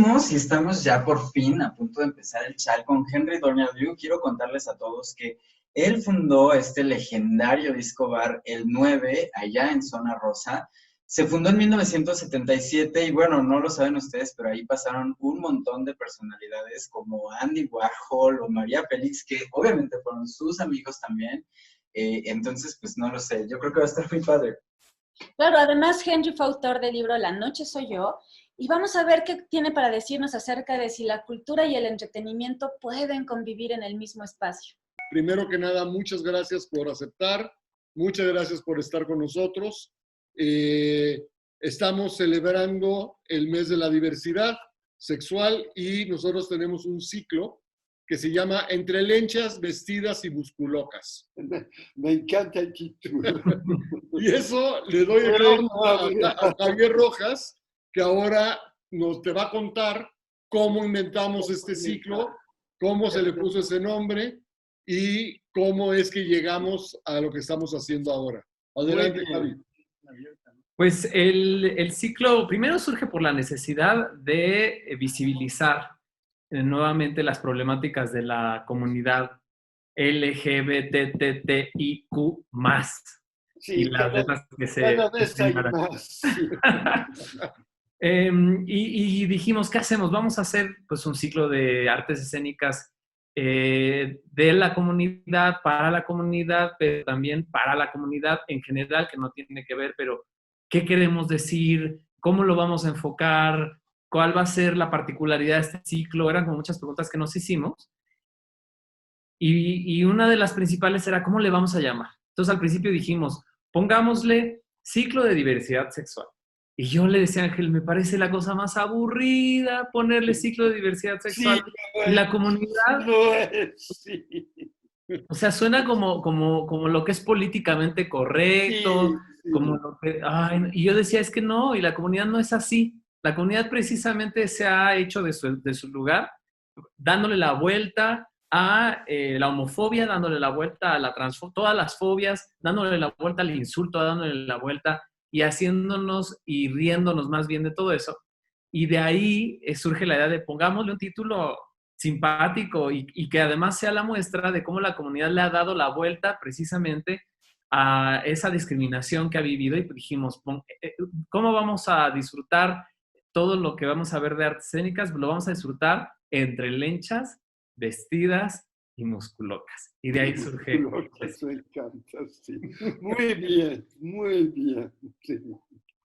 seguimos y estamos ya por fin a punto de empezar el chat con Henry Dornadieu. Quiero contarles a todos que él fundó este legendario disco bar El 9 allá en Zona Rosa. Se fundó en 1977 y bueno, no lo saben ustedes, pero ahí pasaron un montón de personalidades como Andy Warhol o María Félix, que obviamente fueron sus amigos también. Entonces, pues no lo sé, yo creo que va a estar muy padre. Claro, además Henry fue autor del libro La noche soy yo, y vamos a ver qué tiene para decirnos acerca de si la cultura y el entretenimiento pueden convivir en el mismo espacio. Primero que nada, muchas gracias por aceptar, muchas gracias por estar con nosotros. Estamos celebrando el mes de la diversidad sexual y nosotros tenemos un ciclo que se llama Entre lenchas, vestidas y musculocas. Me encanta el título. Y eso le doy el crédito a Javier Rojas, que ahora te va a contar cómo inventamos este ciclo, cómo se le puso ese nombre y cómo es que llegamos a lo que estamos haciendo ahora. Adelante, Javi. Pues el ciclo primero surge por la necesidad de visibilizar nuevamente las problemáticas de la comunidad LGBTTIQ+. Sí, y las letras que se... cada vez hay más. Sí. Y dijimos, ¿qué hacemos? Vamos a hacer pues un ciclo de artes escénicas de la comunidad, para la comunidad, pero también para la comunidad en general, que no tiene que ver, pero ¿qué queremos decir? ¿Cómo lo vamos a enfocar? ¿Cuál va a ser la particularidad de este ciclo? Eran como muchas preguntas que nos hicimos. Y una de las principales era, ¿cómo le vamos a llamar? Entonces, al principio dijimos, pongámosle ciclo de diversidad sexual. Y yo le decía a Ángel, me parece la cosa más aburrida ponerle ciclo de diversidad sexual. Sí, y la comunidad... No es, sí. O sea, suena como lo que es políticamente correcto, Sí. como lo que... Ay, y yo decía, es que no, y la comunidad no es así. La comunidad precisamente se ha hecho de su lugar, dándole la vuelta a la homofobia, dándole la vuelta a la transfobia, todas las fobias, dándole la vuelta al insulto, dándole la vuelta y haciéndonos y riéndonos más bien de todo eso. Y de ahí surge la idea de pongámosle un título simpático y que además sea la muestra de cómo la comunidad le ha dado la vuelta precisamente a esa discriminación que ha vivido y dijimos, ¿cómo vamos a disfrutar todo lo que vamos a ver de artes escénicas? Lo vamos a disfrutar entre lenchas, vestidas y musculocas. Y de ahí surge... Me encanta, sí. Muy bien, muy bien. Sí.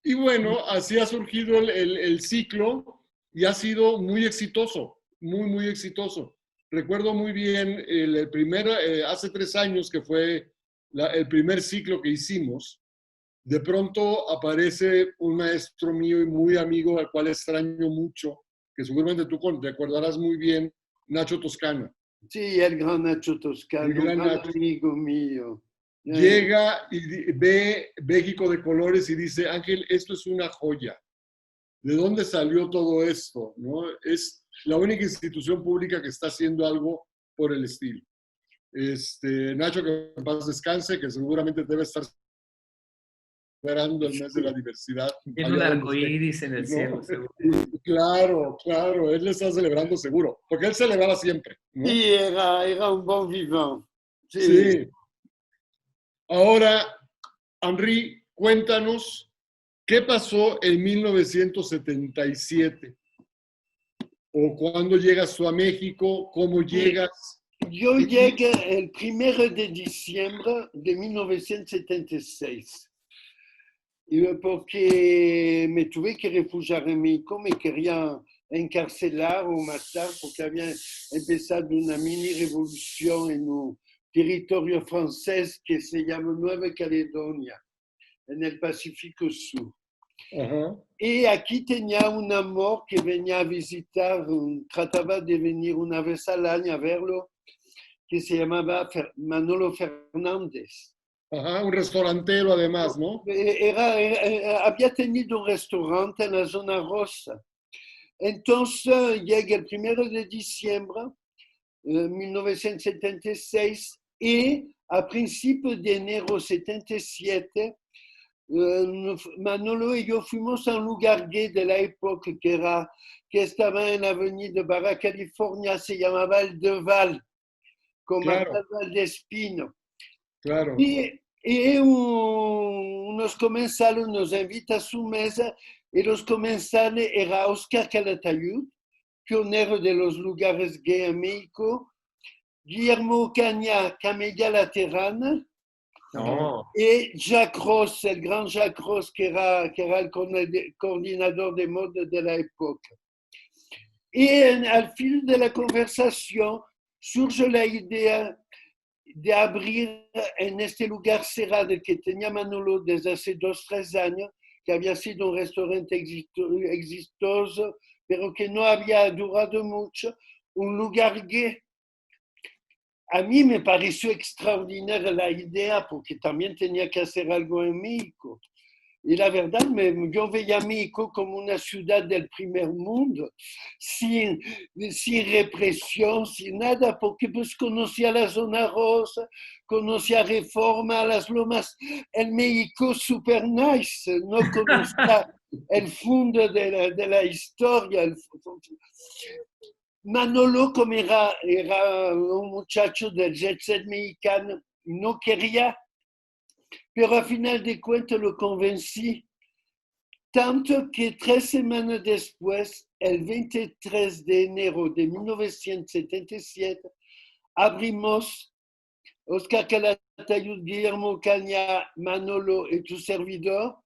Y bueno, así ha surgido el ciclo y ha sido muy exitoso, muy exitoso. Recuerdo muy bien el primer, hace 3 años que fue el primer ciclo que hicimos, de pronto aparece un maestro mío y muy amigo al cual extraño mucho, que seguramente tú te acordarás muy bien, Nacho Toscano. Sí, el gran Nacho Toscano, El gran Nacho. amigo mío. Llega y ve México de colores y dice, Ángel, esto es una joya. ¿De dónde salió todo esto? ¿No? Es la única institución pública que está haciendo algo por el estilo. Nacho, que en paz descanse, que seguramente debe estar esperando el mes de la diversidad. Tiene un arcoíris en el cielo, seguro. Claro, él le está celebrando seguro, porque él celebraba siempre, ¿no? Sí, era un bon vivant. Sí. Ahora, Henry, cuéntanos, ¿qué pasó en 1977? ¿O cuándo llegas tú a México? ¿Cómo llegas? Yo llegué el 1 de diciembre de 1976. Porque me tuve que refugiar en México, me querían encarcelar o matar porque había empezado una mini revolución en un territorio francés que se llama Nueva Caledonia, en el Pacífico Sur. Uh-huh. Y aquí tenía un amor que venía a visitar, trataba de venir una vez al año a verlo, que se llamaba Manolo Fernández. Ajá, un restaurantero además, ¿no? Había tenido un restaurante en la zona rosa. Entonces llega el 1 de diciembre de 1976 y a principios de enero 77 Manolo y yo fuimos a un lugar gay de la época que estaba en la avenida de Baja California, se llamaba El Deval, con Claro, Marta Valdespino. claro. Y unos comensales nos invitan a su mesa y los comensales era Oscar Calatayud, pionero de los lugares gay en México, Guillermo Caña, Camella Laterana, Oh, et Jacques Ross, el gran Jacques Ross, que era el coordinador de moda de la época. Y al fin de la conversación surge la idea de abrir en este lugar cerrado que tenía Manolo desde hace 2-3 años, que había sido un restaurante exitoso, pero que no había durado mucho, un lugar gay. A mí me pareció extraordinaria la idea porque también tenía que hacer algo en México. Y la verdad, yo veía a México como una ciudad del primer mundo, sin represión, sin nada, porque pues conocía la zona rosa, conocía Reforma, las Lomas, el México super nice, no conocía el fondo de la historia. Manolo, como era un muchacho del jet set mexicano, no quería, pero al final de cuentas lo convencí. Tanto que 3 semanas después, el 23 de enero de 1977, abrimos Oscar Calatayud, Guillermo Caña, Manolo y tu servidor,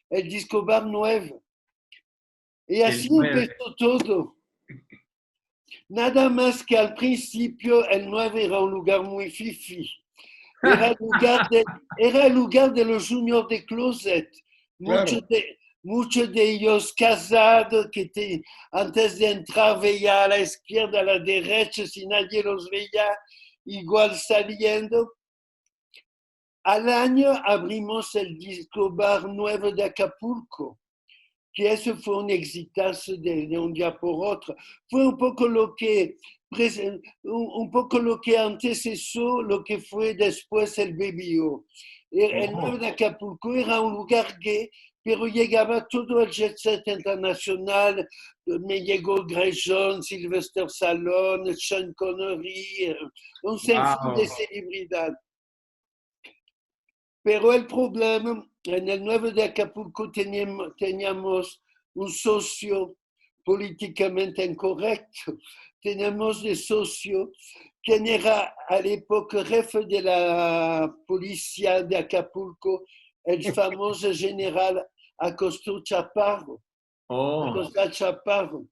el Disco Bar 9. Y así el 9. empezó todo. Nada más que al principio el 9 era un lugar muy fifi. Era el lugar de los juniors de closet. Claro. Muchos de ellos casados que antes de entrar veía a la izquierda, a la derecha, si nadie los veía, igual saliendo. Al año abrimos el Disco Bar 9 de Acapulco, que eso fue un exitazo de un día por otro. Fue un poco lo que antecesó lo que fue después el BBO. El 9 de Acapulco era un lugar gay, pero llegaba todo el jet set internacional. Me llegó Gresham, Sylvester Stallone, Sean Connery, un sinfín de celebridades. Pero el problema, en el 9 de Acapulco teníamos un socio políticamente incorrecto. Teníamos de socio quien era a la época jefe de la policía de Acapulco, el famoso general Acosta Chaparro. Acosta Chaparro.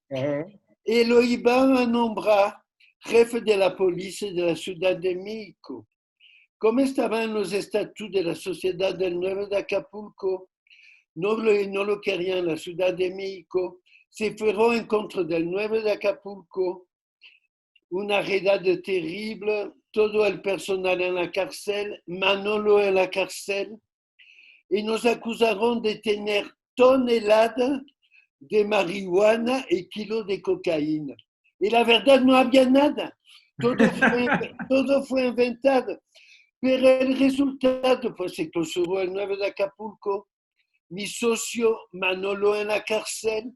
Y lo iban a nombrar jefe de la policía de la Ciudad de México. Como estaba en los estatutos de la Sociedad del 9 de Acapulco, no lo querían la Ciudad de México, se fueron en contra del 9 de Acapulco, una redada terrible, todo el personal en la cárcel, Manolo en la cárcel, y nos acusaron de tener toneladas de marihuana y kilos de cocaína. Y la verdad no había nada, todo fue inventado. Pero el resultado, pues se clausuró el 9 de Acapulco, mi socio Manolo en la cárcel,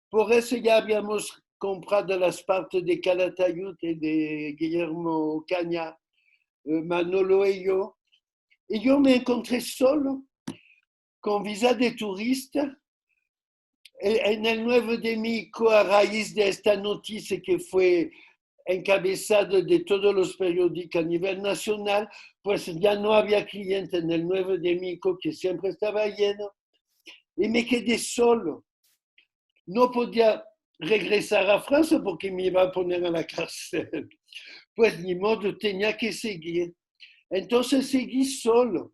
por eso ya habíamos comprado las partes de Calatayud y de Guillermo Caña, Manolo y yo me encontré solo, con visa de turista, en el 9 de México a raíz de esta noticia que fue encabezado de todos los periódicos a nivel nacional, pues ya no había cliente en el 9 de México, que siempre estaba lleno, y me quedé solo. No podía regresar a Francia porque me iba a poner en la cárcel. Pues ni modo, tenía que seguir. Entonces seguí solo.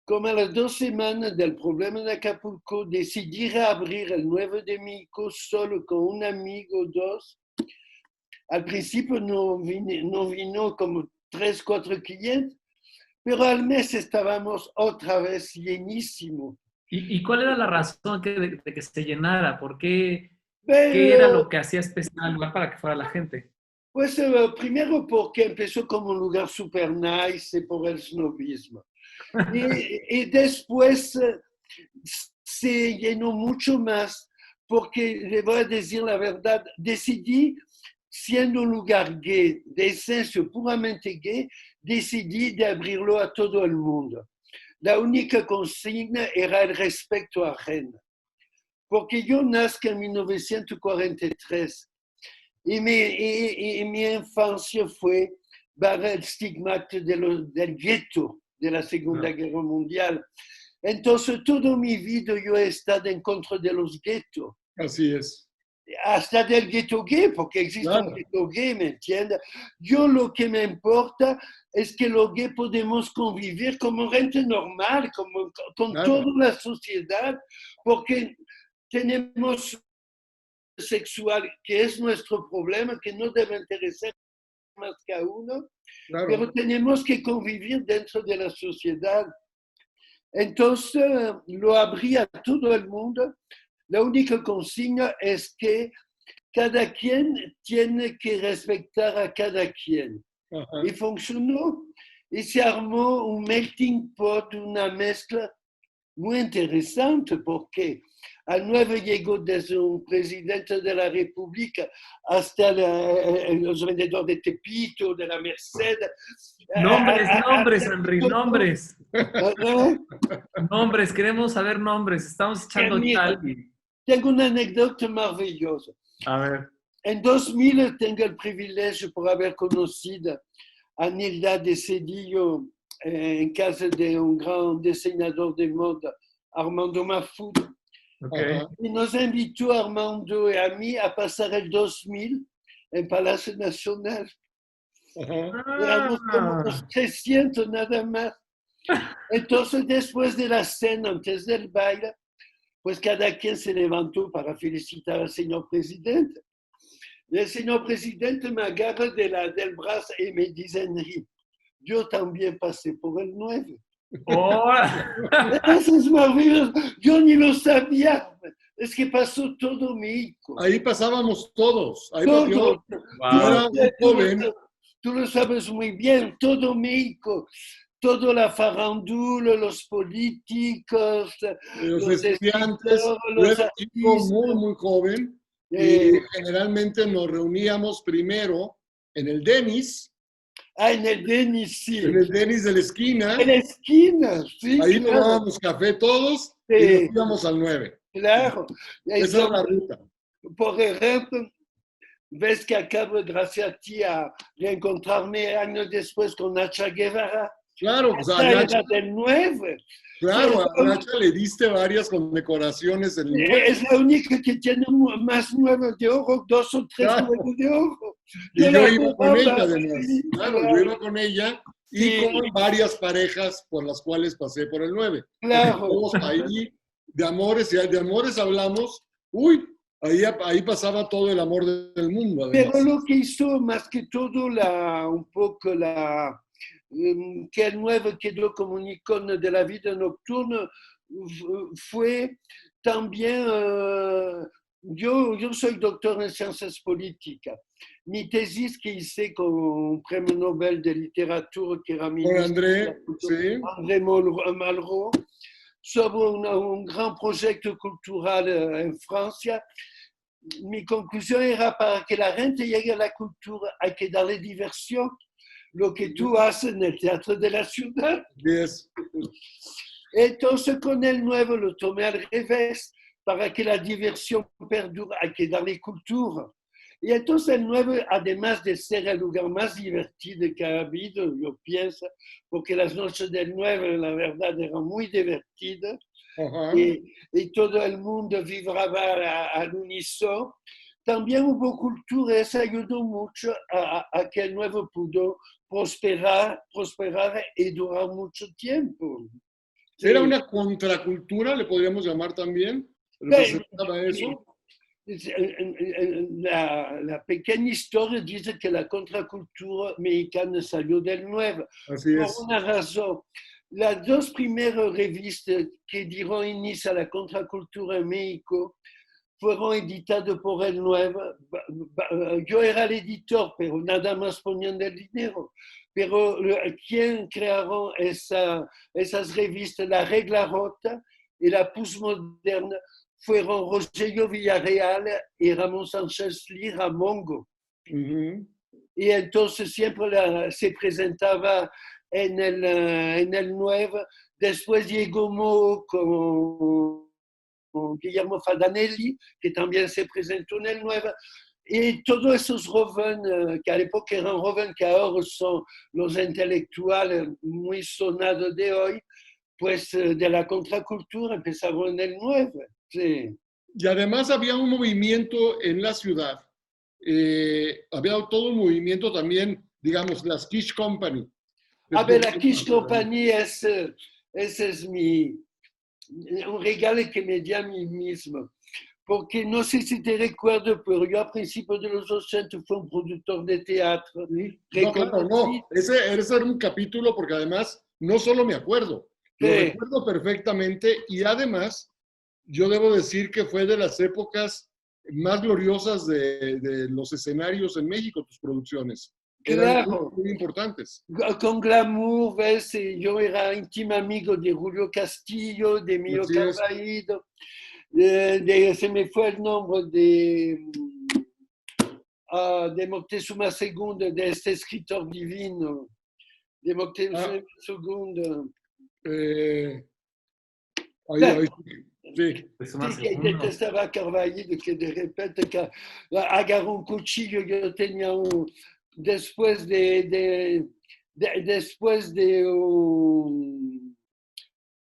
Como a las 2 semanas del problema de Acapulco, decidí reabrir el 9 de México solo con un amigo o 2. Al principio no vino como 3-4 clientes, pero al mes estábamos otra vez llenísimo. ¿Y cuál era la razón de que se llenara? ¿Por qué? Pero, ¿Qué era lo que hacía especial al lugar para que fuera la gente? Pues primero porque empezó como un lugar super nice y por el snobismo. Y después se llenó mucho más porque, le voy a decir la verdad, decidí, siendo un lugar gay, de esencia puramente gay, decidí de abrirlo a todo el mundo. La única consigna era el respeto ajeno. Porque yo nazco en 1943 y mi infancia fue bajo el estigmata del gueto de la Segunda Guerra Mundial. Entonces, toda mi vida yo he estado en contra de los guetos. Así es. Hasta del gueto gay, porque existe un gueto gay, ¿me entiendes? Yo lo que me importa es que los gays podemos convivir como gente normal, con toda la sociedad, porque tenemos sexual, que es nuestro problema, que no debe interesar más que a uno, pero tenemos que convivir dentro de la sociedad. Entonces, lo abrí a todo el mundo. La única consigna es que cada quien tiene que respetar a cada quien. Y funcionó. Y se armó un melting pot, una mezcla muy interesante, porque al 9 llegó desde un presidente de la República hasta los vendedores de Tepito, de la Merced. Nombres, Henry, nombres. Nombres, queremos saber nombres. Estamos echando chal. Tengo una anécdota maravillosa. A ver. En 2000 tengo el privilegio por haber conocido a Nilda de Cedillo en casa de un gran diseñador de moda, Armando Mahfoud. Okay. Y nos invitó a Armando y a mí a pasar el 2000 en Palacio Nacional. Éramos como unos 300 nada más. Entonces, después de la cena, antes del baile, pues cada quien se levantó para felicitar al señor presidente. Y el señor presidente me agarra del brazo y me dice, Henry, yo también pasé por el 9. Oh. Eso es maravilloso. Yo ni lo sabía. Es que pasó todo México. Ahí pasábamos todos. Ahí Todo. Yo era un joven. Tú lo sabes muy bien. Todo México. Toda la farándula, los políticos, los estudiantes. Yo era un chico muy, muy joven. Y generalmente nos reuníamos primero en el Denis. En el Denis, sí. En el Denis de la esquina. En la esquina, sí. Ahí tomábamos café todos y nos íbamos al 9. Claro. Esa es la ruta. Por ejemplo, ves que acabo, gracias a ti, a reencontrarme años después con Nacha Guevara. Claro, pues a Nacha del 9. Claro, a Nacha le diste varias condecoraciones en el 9. Es la única que tiene más 9 de oro, 2 o 3 9 de oro. Y yo iba con ella, además. Claro, yo iba con ella y con varias parejas por las cuales pasé por el 9. Claro. Todos ahí de amores, y de amores hablamos, ahí pasaba todo el amor del mundo. Además. Pero lo que hizo más que todo un poco que el 9 quedó como un icono de la vida nocturna fue también, yo soy doctor en ciencias políticas. Mi tesis que hice con un premio Nobel de literatura que era André Malraux, sobre un gran proyecto cultural en Francia. Mi conclusión era para que la gente llegue a la cultura hay que darle diversión. Lo que tú haces en el Teatro de la Ciudad. Yes. Entonces, con el 9 lo tomé al revés. Para que la diversión perdure, hay que darle cultura. Y entonces el 9, además de ser el lugar más divertido que ha habido, yo pienso, porque las noches del 9, la verdad, eran muy divertidas. Y todo el mundo vibraba al unísono. También hubo cultura y eso ayudó mucho a que el 9 pudo prosperar y durar mucho tiempo. ¿Era una contracultura, le podríamos llamar también? ¿Representaba eso? La pequeña historia dice que la contracultura mexicana salió del 9. Así es. Por una razón. Las 2 primeras revistas que dieron inicio a la contracultura en México fueron editadas por el 9. Yo era el editor, pero nada más ponían el dinero. Pero quien crearon esas revistas, La Regla Rota y la postmoderna fueron Rogelio Villarreal y Ramón Sánchez Lira Mongo. Ujú. Y entonces siempre se presentaba en el 9. Después llegó Mo con Guillermo Fadanelli, que también se presentó en el 9. Y todos esos jóvenes, que a l'époque eran jóvenes, que ahora son los intelectuales muy sonados de hoy, pues de la contracultura empezaron en el 9. Sí. Y además había un movimiento en la ciudad, había todo un movimiento también, digamos, las Kish Company. A ver, la Kish Company ese es un regalo que me di a mí mismo. Porque no sé si te recuerdo, pero yo a principios de los 80 fui un productor de teatro. No, claro, no. Ese era un capítulo porque además no solo me acuerdo, lo recuerdo perfectamente y además yo debo decir que fue de las épocas más gloriosas de los escenarios en México, tus producciones. Eran Claro. muy importantes. Con Glamour, ¿ves? Yo era íntimo amigo de Julio Castillo, de Mio Así es. Carballido, se me fue el nombre de Moctezuma II, de este escritor divino, de Moctezuma II. Sí. Sí, que detestaba a Carballido, que de repente agarró un cuchillo. Yo tenía después de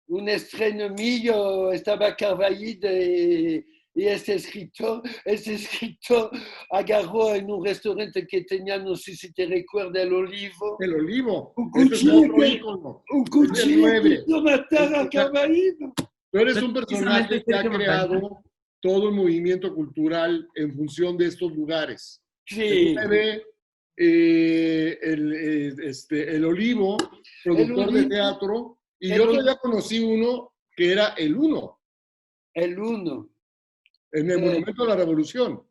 un estreno mío, estaba Carballido y este escritor agarró en un restaurante que tenía, no sé si te recuerdas, El Olivo. El Olivo. Un cuchillo que quiso matar a Carballido. Tú eres un personaje que ha creado todo el movimiento cultural en función de estos lugares. Sí. El Olivo, productor de teatro, y yo todavía conocí uno que era el Uno. El Uno. En el Monumento de la Revolución.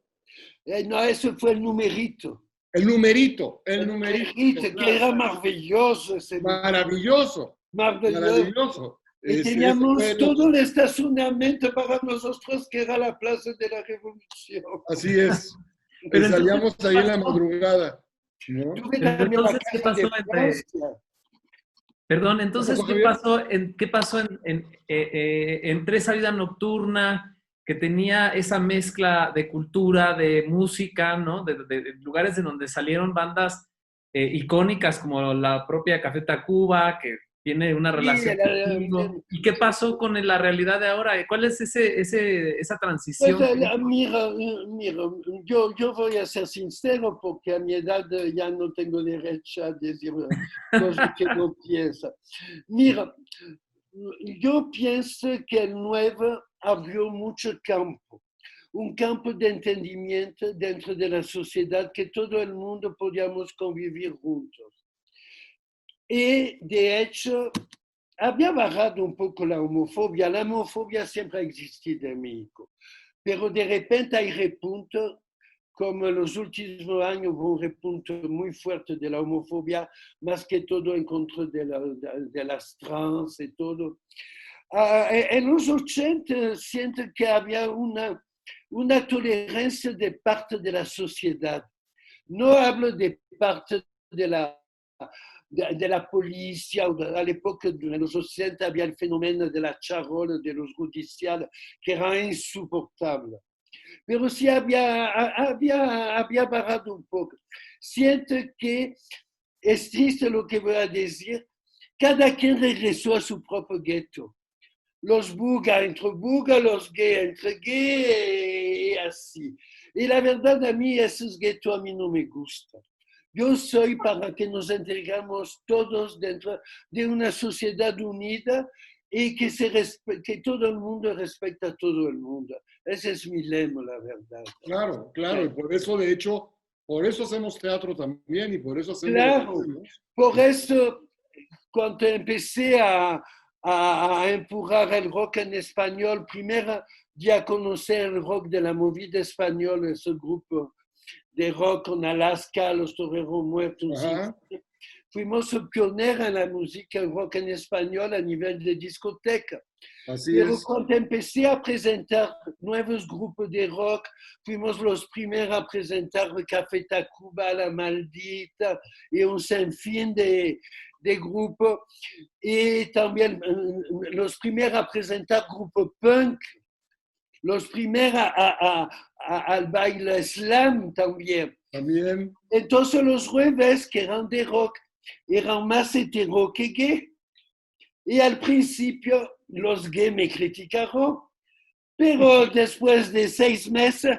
No, eso fue el Numerito. El Numerito. El Numerito, que era maravilloso. Maravilloso. Maravilloso. Y teníamos todo el estacionamiento para nosotros, que era la Plaza de la Revolución. Así es. Pero salíamos ahí en la madrugada, ¿no? Entonces, ¿qué pasó Perdón, entonces, ¿qué pasó entre esa vida nocturna que tenía esa mezcla de cultura, de música, ¿no? De lugares en donde salieron bandas icónicas como la propia Café Tacuba, que tiene una relación contigo. ¿Y qué pasó con la realidad de ahora? ¿Cuál es esa transición? Pues, mira, yo voy a ser sincero porque a mi edad ya no tengo derecho a decir cosas que no pienso. Mira, yo pienso que el 9 abrió mucho campo, un campo de entendimiento dentro de la sociedad que todo el mundo podíamos convivir juntos. Y de hecho, había bajado un poco la homofobia. La homofobia siempre ha existido en México, pero de repente hay repuntos, como en los últimos años hubo un repunto muy fuerte de la homofobia, más que todo en contra de las trans y todo. En los 80 siento que había una tolerancia de parte de la sociedad. No hablo de parte de la policía. A l'époque, en los 80, había el fenómeno de la charola, de los judiciales, que era insoportable. Pero sí había bajado un poco. Siento que es triste lo que voy a decir. Cada quien regresó a su propio gueto. Los bugas entre bugas, los gays entre gays y así. Y la verdad, a mí esos guetos a mí no me gustan. Yo soy para que nos entregamos todos dentro de una sociedad unida y que todo el mundo respeta a todo el mundo. Ese es mi lema, la verdad. Claro, claro. Y por eso, de hecho, por eso hacemos teatro también y por eso hacemos... Claro, por eso cuando empecé a empujar el rock en español, primero di a conocer el rock de la movida española, ese grupo de rock con Alaska, Los Toreros Muertos. fuimos pioneros en la música rock en español a nivel de discoteca. Así Pero es. cuando empecé a presentar nuevos grupos de rock, fuimos los primeros a presentar Café Tacuba, La Maldita y un sinfín de grupos. Y también los primeros a presentar grupos punk, los primeros al baile slam también. También. Entonces los jueves que eran de rock eran más hetero que gay. Y al principio los gays me criticaron, pero después de 6 meses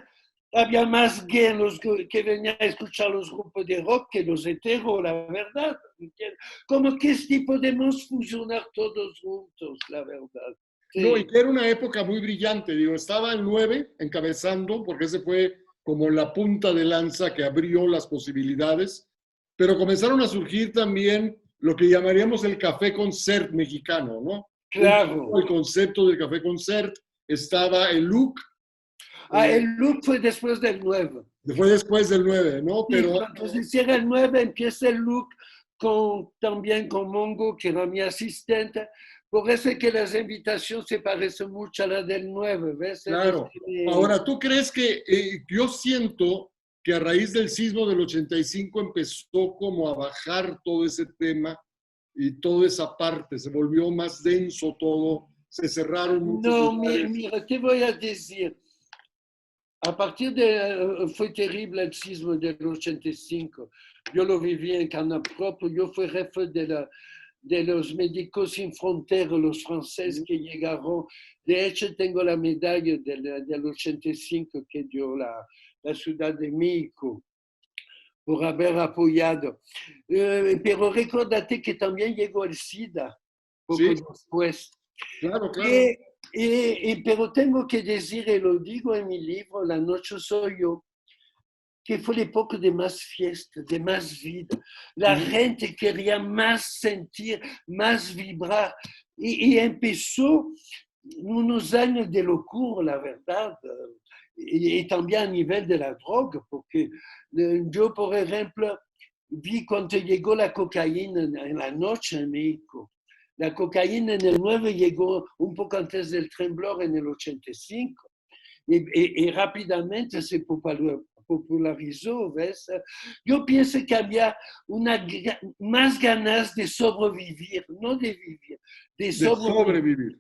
había más gays que venían a escuchar los grupos de rock que los heteros, la verdad. Como que podemos fusionar todos juntos, la verdad. Sí. No, y que era una época muy brillante, digo, estaba el 9 encabezando, porque ese fue como la punta de lanza que abrió las posibilidades, pero comenzaron a surgir también lo que llamaríamos el café concert mexicano, ¿no? Claro. El concepto del café concert, estaba el look. El look fue después del 9. Fue después del 9, ¿no? Pero sí, cuando se cierra el 9 empieza el look también con Mongo, que era mi asistente. Por eso es que las invitaciones se parecen mucho a las del 9, ¿ves? Claro. Ahora, ¿tú crees que yo siento que a raíz del sismo del 85 empezó como a bajar todo ese tema y toda esa parte, se volvió más denso todo, se cerraron muchos lugares? Mira, te voy a decir, a partir fue terrible el sismo del 85, yo lo viví en carne propia, yo fui jefe de los Médicos Sin Fronteras, los franceses que llegaron. De hecho, tengo la medalla del 85 que dio la Ciudad de México por haber apoyado. Pero recordate que también llegó el SIDA poco después. Claro, claro. Pero tengo que decir, y lo digo en mi libro, La Noche Soy Yo, que fue la época de más fiesta, de más vida. La gente quería más sentir, más vibrar. Y empezó unos años de locura, la verdad. Y también a nivel de la droga, porque yo, por ejemplo, vi cuando llegó la cocaína en la noche en México. La cocaína en el 9 llegó un poco antes del temblor en el 85. Y rápidamente se popularizó, ¿ves? Yo pienso que había más ganas de sobrevivir, no de vivir, de sobrevivir.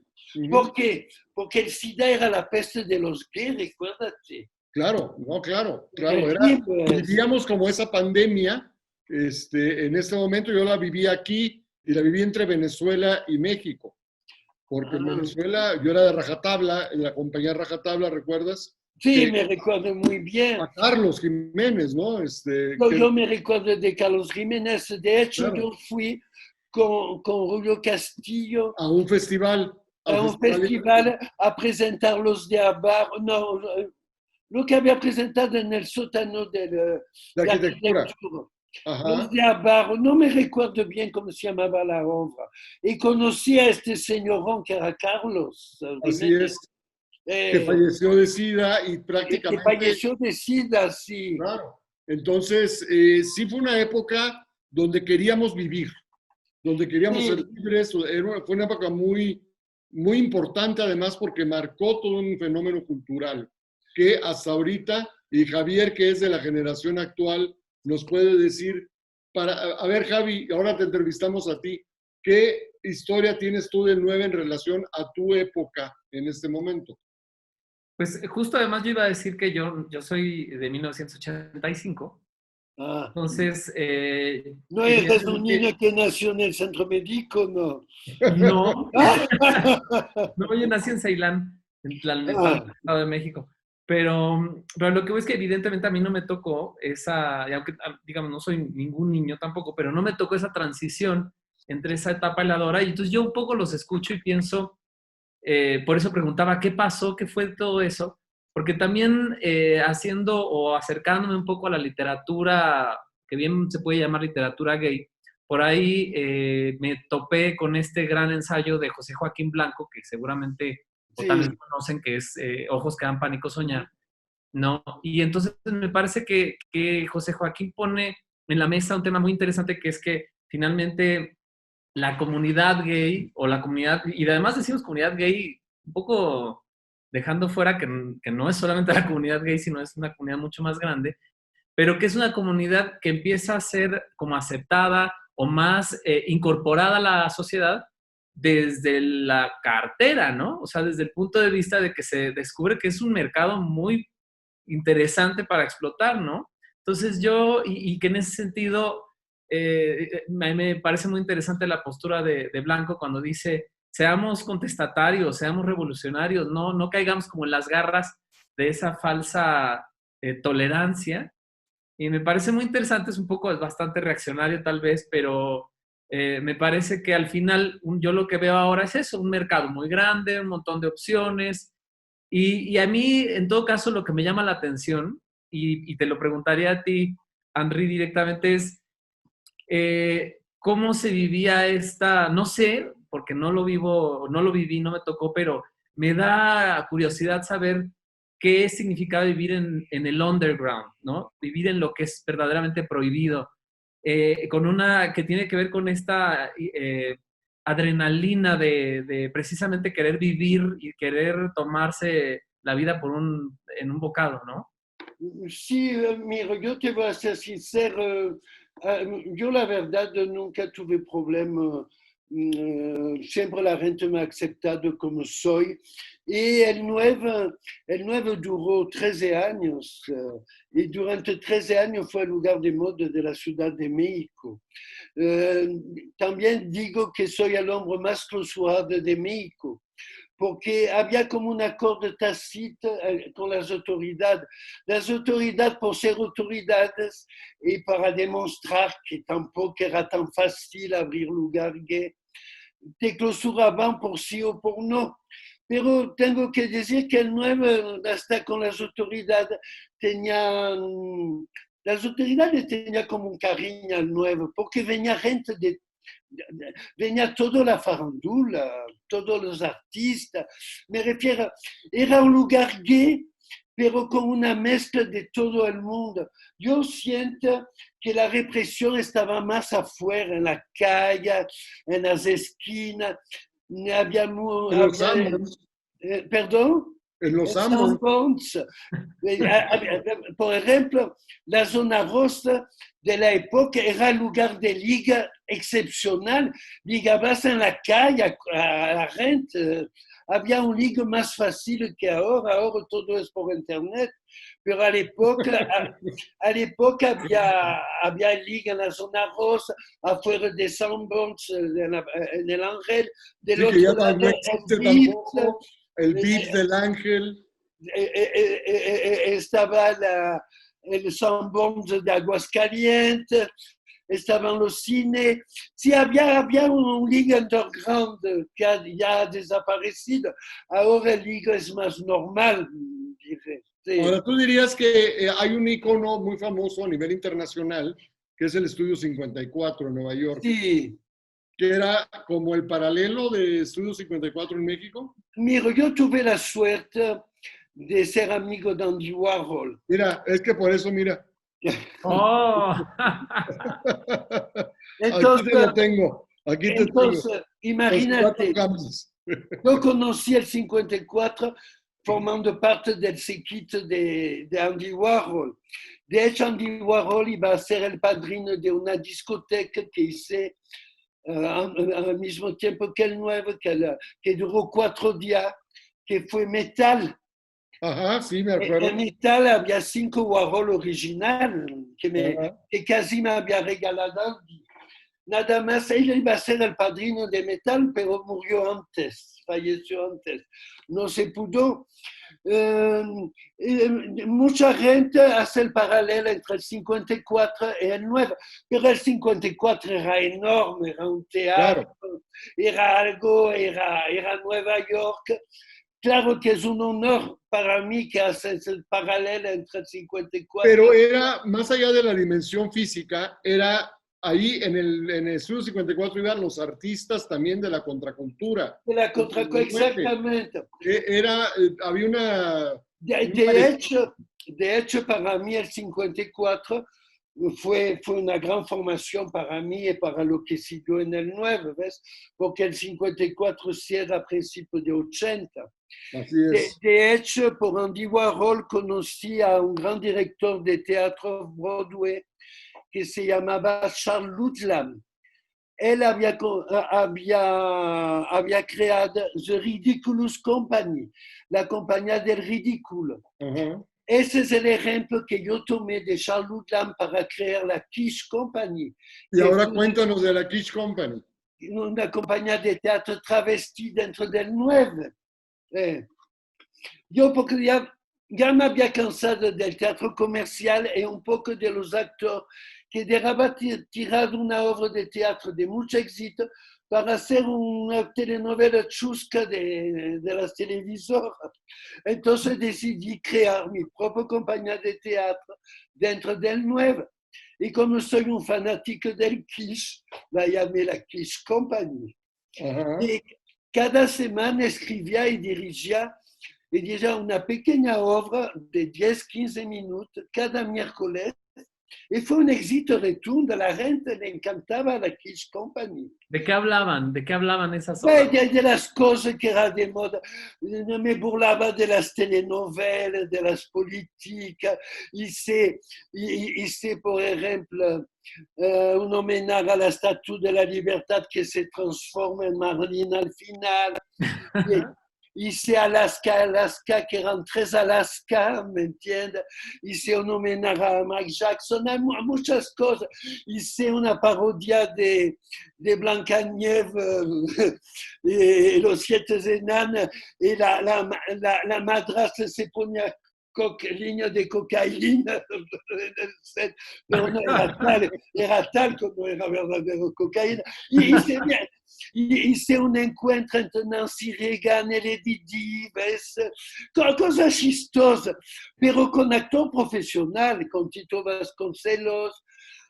¿Por qué? Porque el SIDA era la peste de los gays, recuérdate. Claro, no, claro. Vivíamos como esa pandemia, en este momento yo la viví aquí y la viví entre Venezuela y México. Porque en Venezuela yo era de Rajatabla, en la compañía Rajatabla, ¿recuerdas? Sí, me recuerdo muy bien. A Carlos Jiménez, ¿no? Yo me recuerdo de Carlos Jiménez. De hecho, claro, yo fui con Julio Castillo a un festival. A presentar los de Abar. No, lo que había presentado en el sótano de arquitectura. Los de Abar, no me recuerdo bien cómo se llamaba la obra. Y conocí a este señorón que era Carlos. Así es. Que falleció de SIDA y prácticamente... Que falleció de SIDA, sí. Claro. Entonces, sí fue una época donde queríamos vivir, donde queríamos ser libres. Fue una época muy, muy importante, además, porque marcó todo un fenómeno cultural que hasta ahorita, y Javier, que es de la generación actual, nos puede decir, a ver, Javi, ahora te entrevistamos a ti, ¿qué historia tienes tú del 9 en relación a tu época en este momento? Pues justo además yo iba a decir que yo soy de 1985. Entonces... no eres un niño que nació en el centro médico, ¿no? No. No, yo nací en Ceilán, en Tlalnepantla, Estado de México. Pero lo que veo es que evidentemente a mí no me tocó esa, aunque digamos no soy ningún niño tampoco, pero no me tocó esa transición entre esa etapa y la de ahora. Y entonces yo un poco los escucho y pienso, por eso preguntaba qué pasó, qué fue todo eso, porque también haciendo o acercándome un poco a la literatura, que bien se puede llamar literatura gay, por ahí me topé con este gran ensayo de José Joaquín Blanco, que seguramente o también conocen, que es Ojos que dan pánico soñar, ¿no? Y entonces me parece que José Joaquín pone en la mesa un tema muy interesante, que es que finalmente la comunidad gay o la comunidad, y además decimos comunidad gay un poco dejando fuera que no es solamente la comunidad gay, sino es una comunidad mucho más grande, pero que es una comunidad que empieza a ser como aceptada o más incorporada a la sociedad desde la cartera, ¿no? O sea, desde el punto de vista de que se descubre que es un mercado muy interesante para explotar, ¿no? Entonces y que en ese sentido, me parece muy interesante la postura de Blanco cuando dice, seamos contestatarios, seamos revolucionarios, no caigamos como en las garras de esa falsa tolerancia. Y me parece muy interesante, es bastante reaccionario tal vez, pero me parece que al final yo lo que veo ahora es eso, un mercado muy grande, un montón de opciones. Y a mí, en todo caso, lo que me llama la atención, y te lo preguntaría a ti, Henry, directamente, es cómo se vivía no sé, porque no lo viví, no me tocó, pero me da curiosidad saber qué significaba vivir en el underground, ¿no? Vivir en lo que es verdaderamente prohibido, que tiene que ver con esta adrenalina de precisamente querer vivir y querer tomarse la vida en un bocado, ¿no? Sí, mira, yo te voy a ser sincero, yo la verdad nunca tuve problema, siempre la gente me ha aceptado como soy, y el 9 duró 13 años, y durante 13 años fue el lugar de moda de la Ciudad de México. También digo que soy el hombre más clausurado de México, porque había como un acuerdo tácito con las autoridades. Las autoridades, por ser autoridades y para demostrar que tampoco era tan fácil abrir lugar gay, te clausuraban por sí o por no. Pero tengo que decir que el 9, hasta con las autoridades, las autoridades tenían como un cariño al 9, porque venía gente venía toda la farandula, todos los artistas. Me refiero, era un lugar gay, pero con una mezcla de todo el mundo. Yo siento que la represión estaba más afuera, en la calle, en las esquinas. Había, ¿perdón? En los Sanborns. Por ejemplo, la zona rosa de la época era un lugar de liga excepcional. Ligabas en la calle a la gente. Había un liga más fácil que ahora. Ahora todo es por internet. Pero a l'época había liga en la zona rosa, afuera de Sanborns, en el Ángel. Del sí, otro lado, el Vips del Ángel. Estaba el Sanborns de Aguascalientes, estaban los cines. Sí, había un liga underground que ya ha desaparecido. Ahora el liga es más normal, diré. Sí. Ahora, tú dirías que hay un icono muy famoso a nivel internacional, que es el Estudio 54 en Nueva York. Sí. Que era como el paralelo de Estudio 54 en México. Mira, yo tuve la suerte de ser amigo de Andy Warhol. Mira, es que por eso, mira. ¡Oh! Entonces, aquí te lo tengo. Aquí te tengo. Imagínate, yo conocí el 54 formando parte del séquito de Andy Warhol. De hecho, Andy Warhol iba a ser el padrino de una discoteca que hice al mismo tiempo que el 9, que duró 4 días, que fue Metal. Ajá, sí, me acuerdo. En Metal había 5 Warhol original que casi me había regalado. Nada más, él iba a ser el padrino de Metal, pero murió antes, falleció antes. No se pudo. Mucha gente hace el paralelo entre el 54 y el 9, pero el 54 era enorme, era un teatro, claro. Era Nueva York. Claro que es un honor para mí que haces el paralelo entre el 54. Pero era, más allá de la dimensión física, era ahí en el Estudio 54 iban los artistas también de la contracultura. De la contracultura, exactamente. Había una... De hecho, para mí el 54 fue una gran formación para mí y para lo que siguió en el 9, ¿ves? Porque el 54 cierra a principios de 80. Así es. De hecho, por Andy Warhol conocí a un gran director de teatro Broadway que se llamaba Charles Ludlam. Él había creado The Ridiculous Company, la compañía del ridículo. Ajá. Ese es el ejemplo que yo tomé de Charles Ludlam para crear la Quiche Company. Y ahora cuéntanos de la Quiche Company. Una compañía de teatro travesti dentro del 9. Yo porque ya me había cansado del teatro comercial y un poco de los actores que dejaba tirar una obra de teatro de mucho éxito para hacer una telenovela chusca de las televisoras. Entonces decidí crear mi propia compañía de teatro dentro del 9. Y como soy un fanático del quiche, la llamé la Quiche Company. Ajá. Y cada semana escribía y dirigía una pequeña obra de 10-15 minutos cada miércoles. Y fue un éxito rotundo, la gente le encantaba la Quiche Company. ¿De qué hablaban? ¿De qué hablaban esas obras? De las cosas que eran de moda. No me burlaba de las telenovelas, de las políticas. Hice, por ejemplo, un homenaje a la Estatua de la Libertad que se transforma en Marlene al final. Hice Alaska, que eran 3 Alaska, ¿me entiendes? Hice un homenaje a Mike Jackson, a muchas cosas. Hice una parodia de Blancanieves y los 7 enanos, y la madrastra se ponía línea de cocaína, pero no era tal como era verdadero cocaína. Y hice un encuentro entre Nancy Reagan y Lady Di, ¿ves? Cosas chistosas, pero con actor profesional, con Tito Vasconcelos,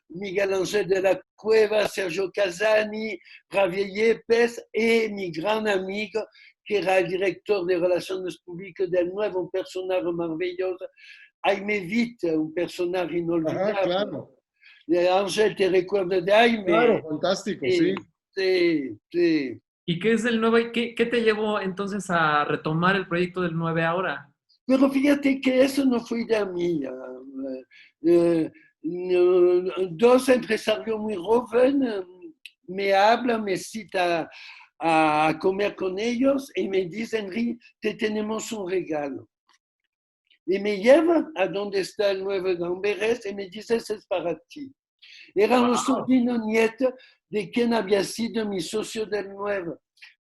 Miguel Ángel de la Cueva, Sergio Casani, Javier Yepes y mi gran amigo, que era el director de Relaciones Públicas del 9, un personaje maravilloso, Jaime Witt, un personaje inolvidable. Ajá, claro. Ángel, ¿te recuerdas de Jaime? Claro, fantástico, sí. Sí. ¿Y qué es del 9? ¿Qué te llevó entonces a retomar el proyecto del 9 ahora? Pero fíjate que eso no fue de mí. Dos empresarios muy jóvenes me hablan, me citan a comer con ellos y me dicen, Henry, te tenemos un regalo. Y me llevan a donde está el 9 de Amberes y me dicen, ese es para ti. Eran los sobrinos nietos de quien había sido mi socio del 9,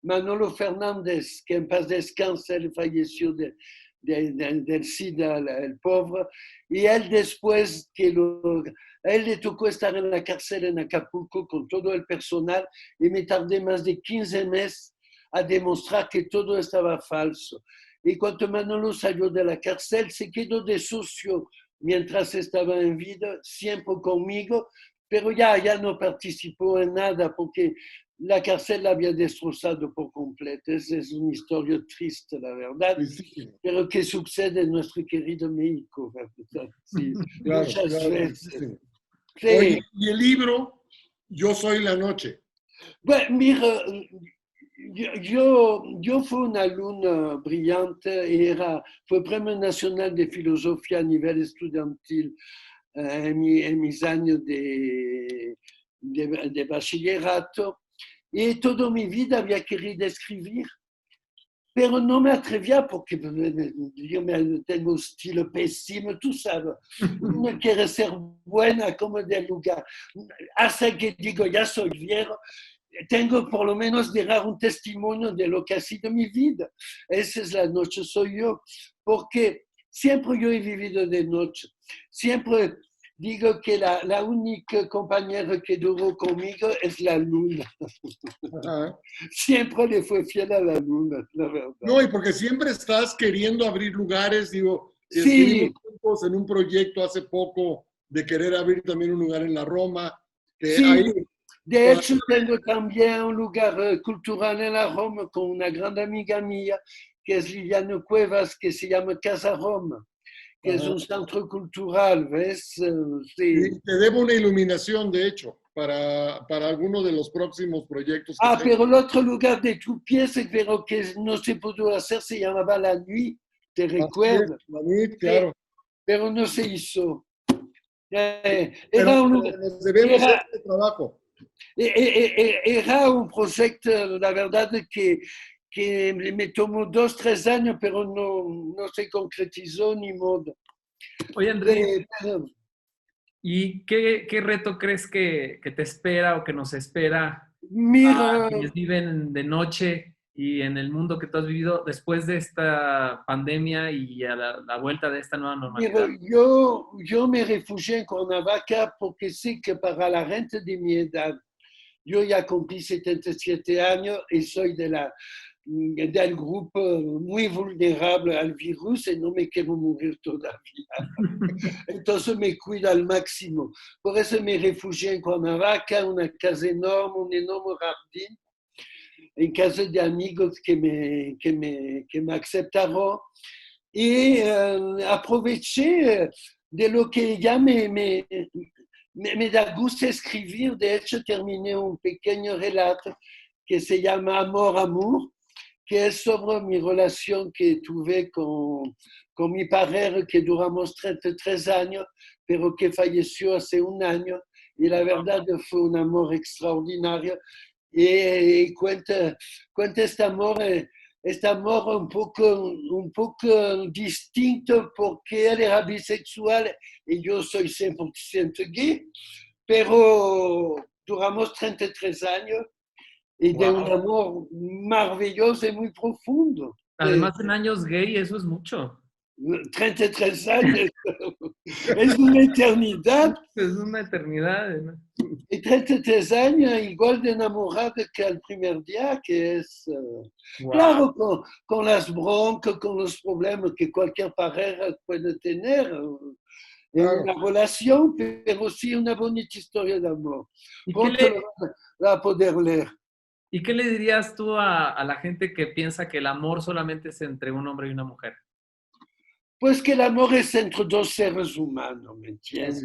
Manolo Fernández, que en paz descanse, él falleció del SIDA, el pobre, y él después a él le tocó estar en la cárcel en Acapulco con todo el personal y me tardé más de 15 meses a demostrar que todo estaba falso. Y cuando Manolo salió de la cárcel, se quedó de socio mientras estaba en vida, siempre conmigo, pero ya no participó en nada porque la cárcel la había destrozado por completo. Esa es una historia triste, la verdad, Sí. pero que sucede en nuestro querido México, ¿verdad? Sí, Claro, muchas veces. Sí. Sí. Oye, y el libro, Yo soy la noche. Bueno, mira, yo fui un alumno brillante y fue Premio Nacional de Filosofía a nivel estudiantil en mis años de bachillerato. Y toda mi vida había querido escribir, pero no me atrevía porque yo tengo un estilo pésimo, tú sabes. Uno quiere ser buena como del lugar. Hasta que digo, ya soy viejo, tengo por lo menos de dar un testimonio de lo que ha sido mi vida. Esa es la noche, soy yo. Porque siempre yo he vivido de noche. Siempre digo que la única compañera que duró conmigo es la luna. Ajá. Siempre le fue fiel a la luna, la verdad. No, y porque siempre estás queriendo abrir lugares, digo, Sí. estuvimos en un proyecto hace poco de querer abrir también un lugar en la Roma. Que Sí, ahí, de hecho tengo también un lugar cultural en la Roma con una gran amiga mía, que es Liliana Cuevas, que se llama Casa Roma, que es un centro cultural, ¿ves? Sí. Y te debo una iluminación, de hecho, para alguno de los próximos proyectos que Ah, tengo. pero el otro lugar de tu pieza, pero que no se pudo hacer, se llamaba La Nuit, ¿te Así es, recuerdas? David, claro. Pero no se hizo. Pero Era nos debemos era, este trabajo. era un proyecto, la verdad, que me tomó 2, 3 años, pero no se concretizó ni modo. Oye, Henry, Pero, ¿y qué reto crees que te espera o que nos espera mira, quienes viven de noche y en el mundo que tú has vivido después de esta pandemia y a la vuelta de esta nueva normalidad? yo me refugié en Cuernavaca porque sé que para la gente de mi edad, yo ya cumplí 77 años y soy del grupo muy vulnerable al virus y no me quiero morir todavía. Entonces me cuido al máximo. Por eso me refugié en Cuernavaca, una casa enorme, un enorme jardín, en casa de amigos que me aceptaron. Y aproveché de lo que ya me da gusto escribir. De hecho, terminé un pequeño relato que se llama Amor, Amour, que es sobre mi relación que tuve con mi pareja, que duramos 33 años, pero que falleció hace un año. Y la verdad fue un amor extraordinario. Y cuenta este amor un poco distinto porque él era bisexual y yo soy 100% gay, pero duramos 33 años y de un Wow. amor maravilloso y muy profundo. Además, en años gay, eso es mucho. 33 años, es una eternidad. Es una eternidad, ¿no? Y 33 años igual de enamorado que al primer día, que es, Wow. claro, con las broncas, con los problemas que cualquier pareja puede tener en Claro. una relación, pero sí una bonita historia de amor. ¿Y qué Pronto le, la va a poder leer. ¿Y qué le dirías tú a la gente que piensa que el amor solamente es entre un hombre y una mujer? Pues que el amor es entre dos seres humanos, ¿me entiendes?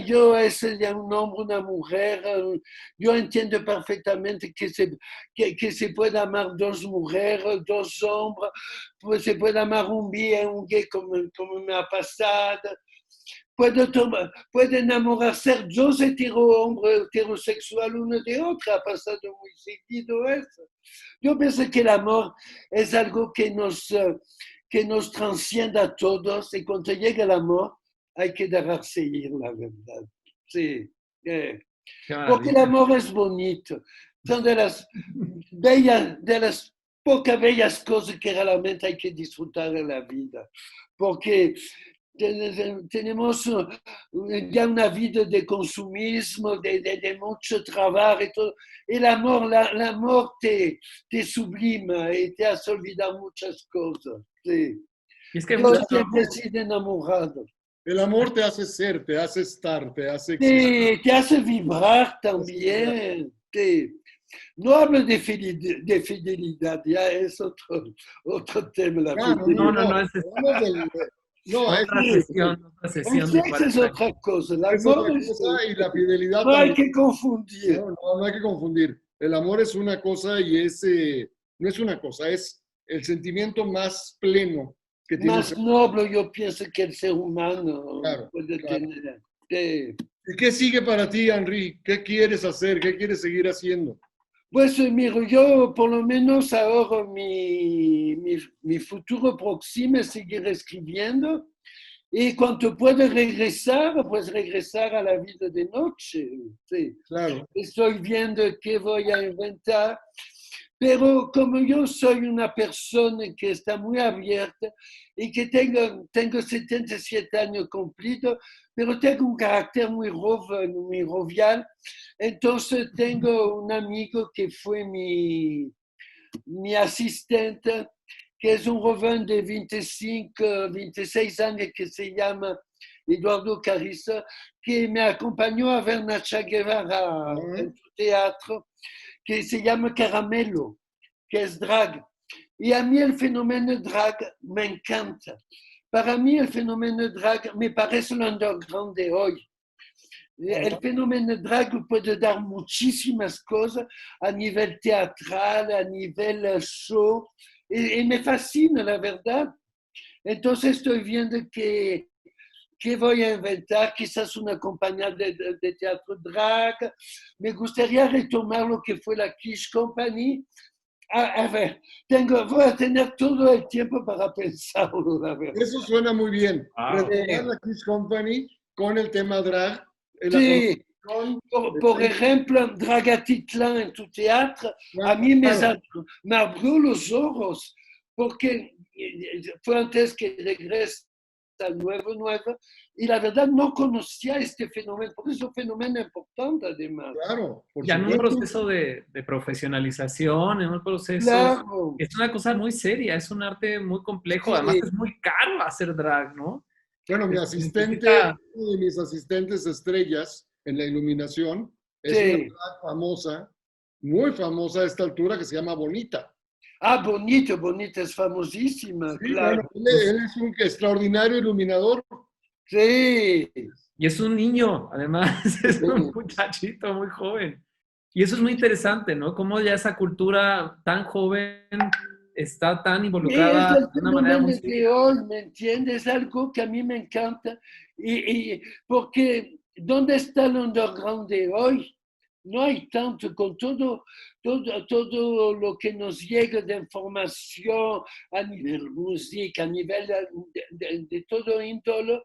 Yo es ya un hombre, una mujer, yo entiendo perfectamente que se puede amar dos mujeres, dos hombres, pues se puede amar un bi y un gay como me ha pasado. Puede enamorar, ser dos hombres heterosexuales uno de otro, ha pasado muy seguido eso. Yo pienso que el amor es algo que nos transciende a todos y cuando llega el amor hay que dejarse ir, la verdad. Sí. Qué Porque el maravilla. amor es bonito. Son de las pocas bellas cosas que realmente hay que disfrutar en la vida. Porque tenemos ya una vida de consumismo, de mucho trabajo y todo. El amor te sublima y te hace olvidar muchas cosas. Sí. Y es que Yo justo, siempre he sido enamorado. El amor te hace ser, te hace estar, te hace existir. Sí, te hace vibrar también. Sí. No hablo de fidelidad, ya es otro tema, la Claro, no, fidelidad. esa es Hablamos no, otra El sesión de sexo es 40 años. otra cosa, el es otra amor cosa y la fidelidad no hay también. que confundir. No hay que confundir. El amor es una cosa y no es una cosa, es el sentimiento más pleno que tiene el Más ser. noble yo pienso que el ser humano Claro, puede claro. tener. Sí. ¿Y qué sigue para ti, Henry? ¿Qué quieres hacer? ¿Qué quieres seguir haciendo? Pues mira, yo por lo menos ahora mi futuro próximo es seguir escribiendo y cuando pueda regresar, pues regresar a la vida de noche. Sí. Claro, Estoy viendo qué voy a inventar, pero como yo soy una persona que está muy abierta y que tengo 77 años cumplidos, pero tengo un carácter muy jovial, entonces tengo un amigo que fue mi asistente, que es un joven de 25, 26 años que se llama Eduardo Carissa, que me acompañó a ver Nacha Guevara en su teatro, que se llama Caramelo, que es drag. Y a mí el fenómeno drag me encanta. Para mí el fenómeno drag me parece el underground de hoy. El fenómeno drag puede dar muchísimas cosas a nivel teatral, a nivel show, y me fascina, la verdad. Entonces estoy viendo que voy a inventar, quizás una compañía de teatro drag. Me gustaría retomar lo que fue la Quiche Company. A ver, voy a tener todo el tiempo para pensarlo, la verdad. Eso suena muy bien. Wow. Retomar la Kiss Company con el tema drag. Sí, por ejemplo, Dragatitlán en tu teatro, a mí me abrió los ojos, porque fue antes que regrese al nuevo, y la verdad no conocía este fenómeno, porque es un fenómeno importante además. Claro, por Ya en un supuesto. proceso de profesionalización, en un proceso... Claro. Es una cosa muy seria, es un arte muy complejo, Sí. además es muy caro hacer drag, ¿no? Bueno, mi asistente, uno de mis asistentes estrellas en la iluminación, es Sí. una drag famosa, muy famosa a esta altura, que se llama Bonita. Ah, Bonita es famosísima, Sí, claro. bueno, él es un extraordinario iluminador. Sí. Y es un niño, además, es un muchachito muy joven. Y eso es muy interesante, ¿no? Cómo ya esa cultura tan joven está tan involucrada Es el de una manera muy fenómeno de seria. hoy, ¿me entiendes? Es algo que a mí me encanta. Porque, ¿dónde está el underground de hoy? No hay tanto, con todo lo que nos llega de información a nivel música, a nivel de todo índole.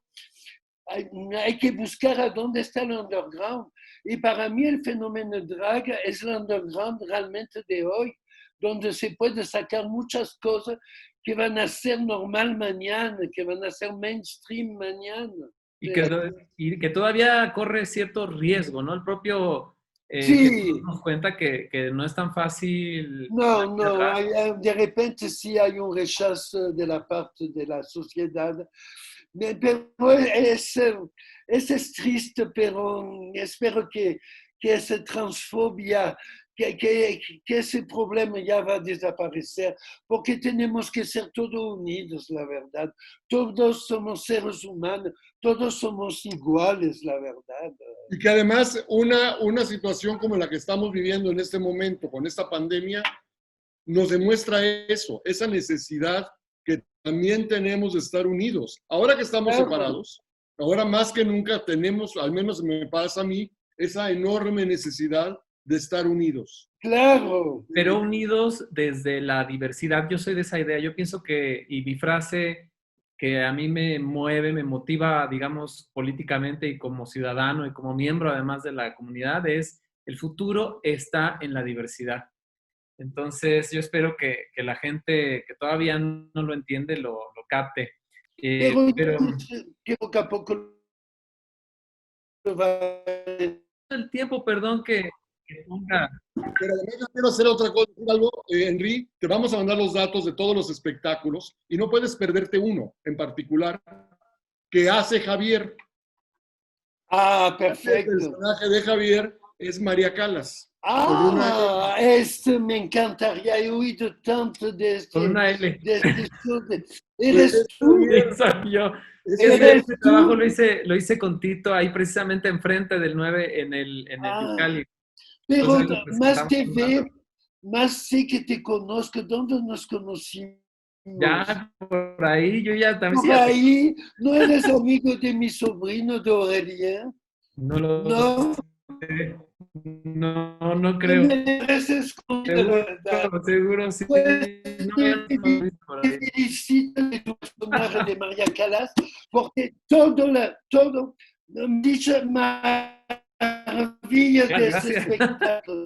Hay que buscar a dónde está el underground. Y para mí el fenómeno drag es el underground realmente de hoy, donde se puede sacar muchas cosas que van a ser normal mañana, que van a ser mainstream mañana. Y que todavía corre cierto riesgo, ¿no? El propio Sí. Jesús nos cuenta que no es tan fácil. No, de repente sí hay un rechazo de la parte de la sociedad, pero es triste, pero espero que esa transfobia, que ese problema ya va a desaparecer, porque tenemos que ser todos unidos, la verdad. Todos somos seres humanos, todos somos iguales, la verdad. Y que además una situación como la que estamos viviendo en este momento, con esta pandemia, nos demuestra eso, esa necesidad que también tenemos de estar unidos. Ahora que estamos separados, ahora más que nunca tenemos, al menos me pasa a mí, esa enorme necesidad de estar unidos. Claro. Pero unidos desde la diversidad. Yo soy de esa idea. Yo pienso que, y mi frase que a mí me mueve, me motiva, digamos, políticamente y como ciudadano y como miembro además de la comunidad es: el futuro está en la diversidad. Entonces, yo espero que la gente que todavía no lo entiende lo capte. Pero Pero que a poco va. el tiempo, perdón, que ponga. Pero además yo quiero hacer otra cosa, algo, Henry, te vamos a mandar los datos de todos los espectáculos y no puedes perderte uno en particular que hace Javier. Ah, El perfecto. personaje de Javier es María Calas. Ah, me encantaría. He oído tanto de este. Con una L. ¿Eres tú? Soy yo. ¿Eres Este tú? trabajo lo hice con Tito, ahí precisamente enfrente del 9 en el Yucali. Pero Entonces, más te veo, más sé que te conozco. ¿Dónde nos conocimos? Ya, por ahí, yo ya también. Por ahí, ¿no eres amigo de mi sobrino de Aurelien? No lo No. sé. No creo. Seguro, sí. Te felicito de tu personaje de María Calas, porque todo me dice maravillas de este espectáculo.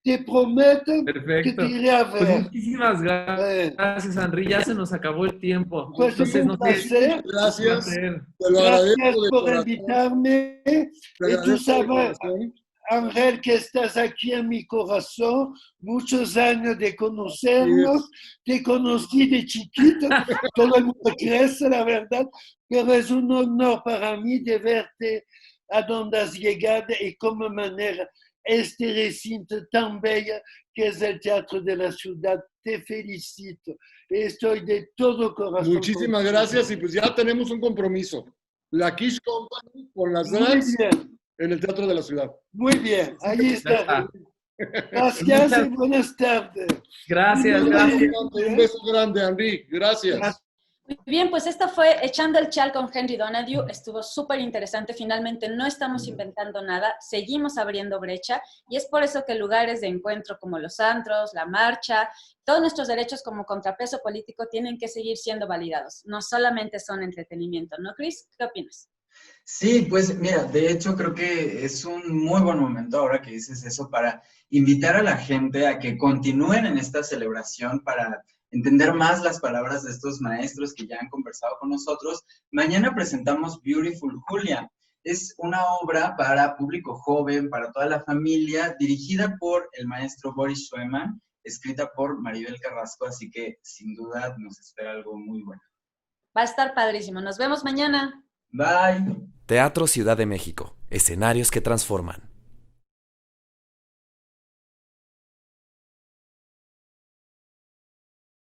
Te prometo que te iré a ver. Pues muchísimas gracias, Henry. Ya se nos acabó el tiempo. Pues es un placer. Gracias. Te lo gracias por invitarme. Y tú sabes, Ángel, que estás aquí en mi corazón, muchos años de conocernos, te conocí de chiquito, todo el mundo crece, la verdad, pero es un honor para mí de verte a donde has llegado y cómo manera este recinto tan bello que es el Teatro de la Ciudad. Te felicito. Estoy de todo corazón. Muchísimas gracias y pues ya tenemos un compromiso. La Kish Company con las drags en el Teatro de la Ciudad. Muy bien, ahí está. Gracias y buenas tardes. Gracias. Un beso grande, Henry. Gracias. Muy bien, pues esta fue Echando el Chal con Henry Donadieu. Estuvo súper interesante. Finalmente no estamos inventando nada, seguimos abriendo brecha y es por eso que lugares de encuentro como los antros, la marcha, todos nuestros derechos como contrapeso político tienen que seguir siendo validados. No solamente son entretenimiento, ¿no, Chris? ¿Qué opinas? Sí, pues mira, de hecho creo que es un muy buen momento ahora que dices eso para invitar a la gente a que continúen en esta celebración para entender más las palabras de estos maestros que ya han conversado con nosotros. Mañana presentamos Beautiful Julia. Es una obra para público joven, para toda la familia, dirigida por el maestro Boris Schumann, escrita por Maribel Carrasco, así que sin duda nos espera algo muy bueno. Va a estar padrísimo. Nos vemos mañana. Bye. Teatro Ciudad de México. Escenarios que transforman.